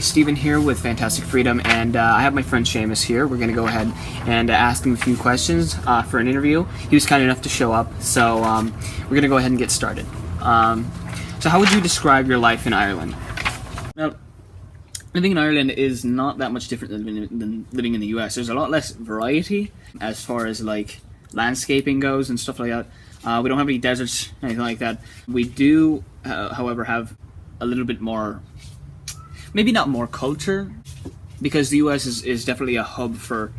Steven here with Fantastic Freedom, and I have my friend Sheamus here. We're going to go ahead and ask him a few questions for an interview. He was kind enough to show up, so we're going to go ahead and get started. So how would you describe your life in Ireland? Well, living in Ireland is not that much different than living in the US. There's a lot less variety as far as like landscaping goes and stuff like that. We don't have any deserts, anything like that. We do, however, have a little bit more, maybe not more culture, because the US is definitely a hub for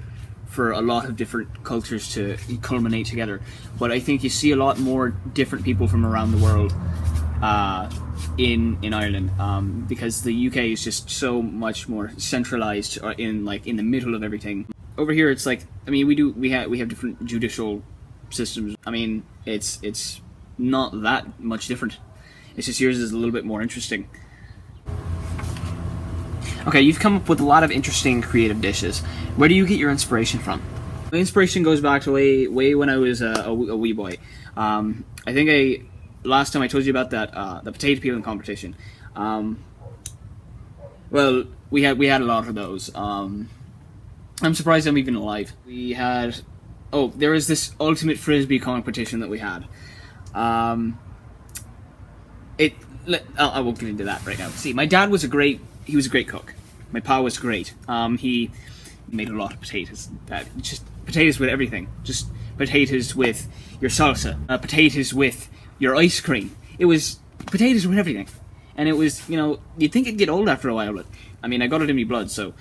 a lot of different cultures to culminate together. But I think you see a lot more different people from around the world in Ireland, because the UK is just so much more centralized in the middle of everything. Over here, it's like, I mean, we have different judicial systems. I mean, it's not that much different. It's just yours is a little bit more interesting. Okay, you've come up with a lot of interesting creative dishes. Where do you get your inspiration from? My inspiration goes back to way when I was a wee boy. I think last time I told you about that the potato peeling competition. Well, we had a lot of those. I'm surprised I'm even alive. We had, there was this ultimate frisbee competition that we had. I won't get into that right now. See, my dad was a great cook. My pa was great. He made a lot of potatoes. Just potatoes with everything. Just potatoes with your salsa. Potatoes with your ice cream. It was potatoes with everything. And it was, you'd think it'd get old after a while, but I mean, I got it in my blood, so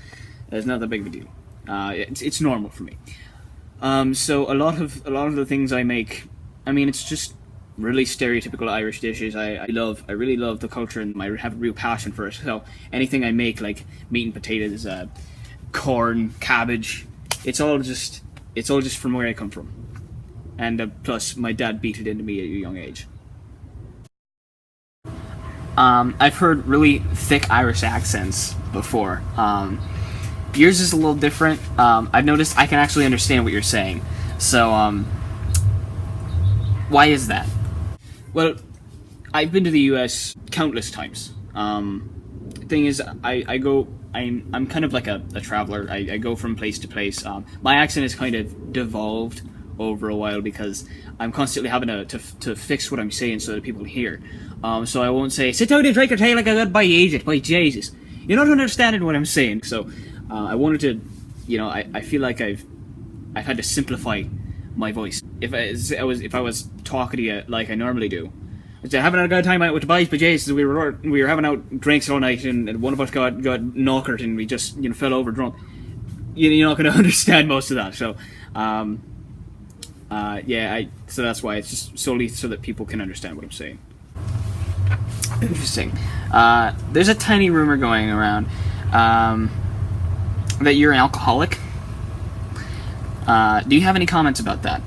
it's not that big of a deal. It's normal for me. So a lot of the things I make, I mean, it's just really stereotypical Irish dishes. I really love the culture, and I have a real passion for it. So anything I make, like meat and potatoes, corn, cabbage, it's all just from where I come from. And plus, my dad beat it into me at a young age. I've heard really thick Irish accents before. Yours is a little different. I've noticed I can actually understand what you're saying. So, why is that? Well, I've been to the US countless times. Thing is, I'm kind of like a traveler. I go from place to place. My accent has kind of devolved over a while because I'm constantly having to fix what I'm saying so that people hear. So I won't say, sit down and drink your tea like a good boy, eat it, by Jesus. You're not understanding what I'm saying. So I wanted to, I feel like I've had to simplify my voice. If I was talking to you like I normally do, I'd say, having a good time out with the boys, but Jesus, we were having out drinks all night, and one of us got knockered, and we just fell over drunk. You're not going to understand most of that. So, so that's why it's just solely so that people can understand what I'm saying. Interesting. There's a tiny rumor going around that you're an alcoholic. Do you have any comments about that?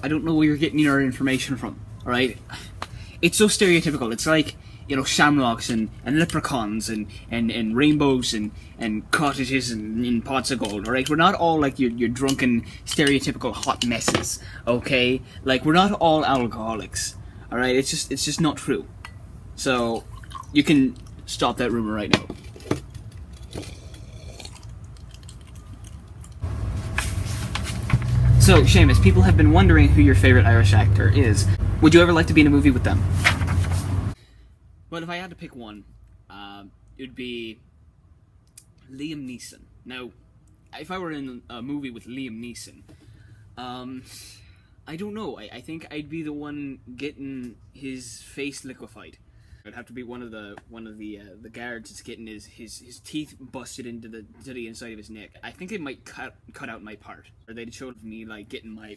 I don't know where you're getting your information from, alright? It's so stereotypical. It's like, shamrocks and leprechauns and rainbows and cottages and pots of gold, alright? We're not all like your drunken, stereotypical hot messes, okay? Like, we're not all alcoholics, alright? It's just not true. So, you can stop that rumor right now. So, Sheamus, people have been wondering who your favorite Irish actor is. Would you ever like to be in a movie with them? Well, if I had to pick one, it would be Liam Neeson. Now, if I were in a movie with Liam Neeson, I don't know. I think I'd be the one getting his face liquefied. I'd have to be one of the guards that's getting his teeth busted into the inside of his neck. I think they might cut out my part, or they'd show me like getting my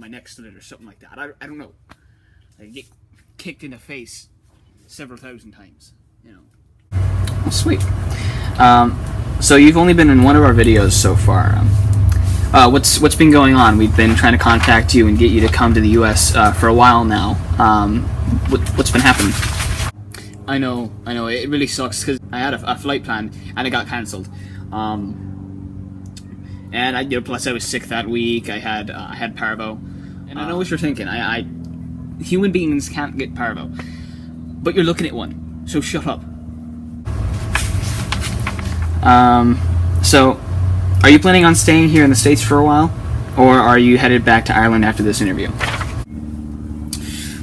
neck slit or something like that. I don't know. I get kicked in the face several thousand times. Oh, sweet. So you've only been in one of our videos so far. What's been going on? We've been trying to contact you and get you to come to the US for a while now. What's been happening? I know, it really sucks because I had a flight planned and it got cancelled. And plus I was sick that week. I had parvo, and I know what you're thinking. Human beings can't get parvo, but you're looking at one, so shut up. So, are you planning on staying here in the States for a while? Or are you headed back to Ireland after this interview?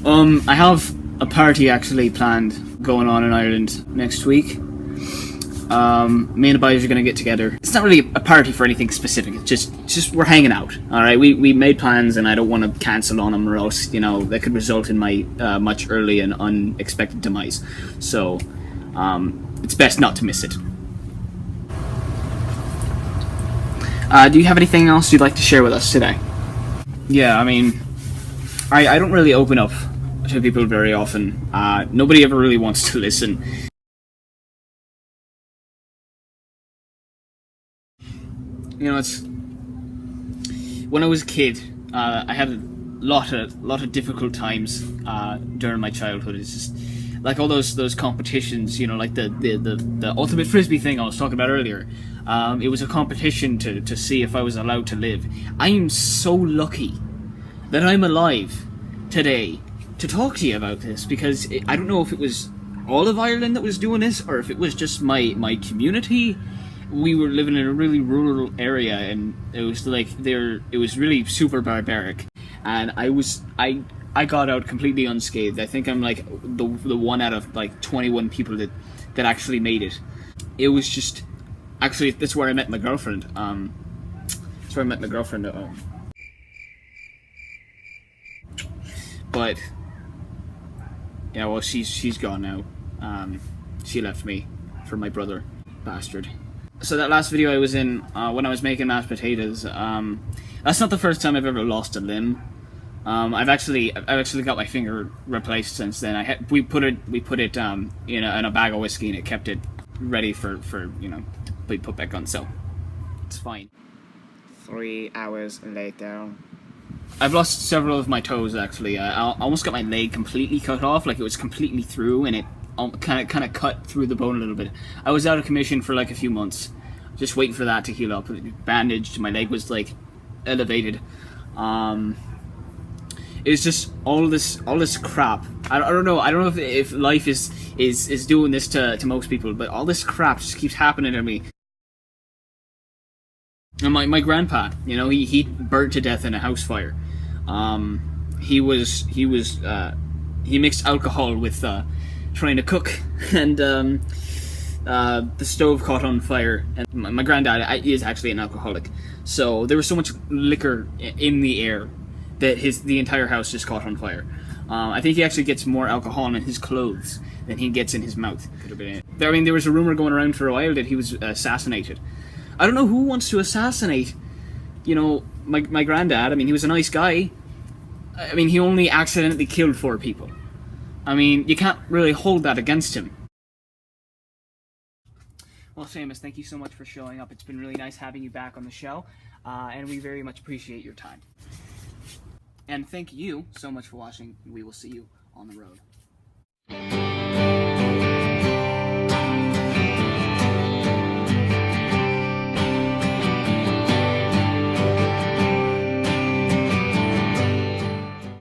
I have a party actually planned going on in Ireland next week. Me and the boys are going to get together. It's not really a party for anything specific. It's just we're hanging out. All right, we made plans, and I don't want to cancel on them, or else that could result in my much early and unexpected demise. So it's best not to miss it. Do you have anything else you'd like to share with us today? Yeah, I mean, I don't really open up to people very often. Nobody ever really wants to listen. It's when I was a kid, I had a lot of difficult times during my childhood. It's just like all those competitions, like the ultimate frisbee thing I was talking about earlier. It was a competition to see if I was allowed to live. I am so lucky that I'm alive today to talk to you about this, because I don't know if it was all of Ireland that was doing this, or if it was just my community. We were living in a really rural area, and it was like it was really super barbaric, and I got out completely unscathed. I think I'm like the one out of like 21 people that actually made it. It was just actually, that's where I met my girlfriend. That's where I met my girlfriend. But yeah, well, she's gone now. She left me for my brother, bastard. So that last video I was in, when I was making mashed potatoes, that's not the first time I've ever lost a limb. I've actually got my finger replaced since then. We put it in a bag of whiskey, and it kept it ready for to be put back on. So it's fine. 3 hours later. I've lost several of my toes actually. I almost got my leg completely cut off, like it was completely through, and it kind of cut through the bone a little bit. I was out of commission for like a few months, just waiting for that to heal up. Bandaged, my leg was like elevated. It's just all this crap. I don't know if life is doing this to most people, but all this crap just keeps happening to me. And my grandpa, he burnt to death in a house fire. He mixed alcohol with trying to cook, and the stove caught on fire. And my granddad is actually an alcoholic, so there was so much liquor in the air that the entire house just caught on fire. I think he actually gets more alcohol in his clothes than he gets in his mouth. Could have been it. I mean, there was a rumor going around for a while that he was assassinated. I don't know who wants to assassinate, my granddad. I mean, he was a nice guy. I mean, he only accidentally killed 4 people. I mean, you can't really hold that against him. Well, Sheamus, thank you so much for showing up. It's been really nice having you back on the show, and we very much appreciate your time. And thank you so much for watching. We will see you on the road.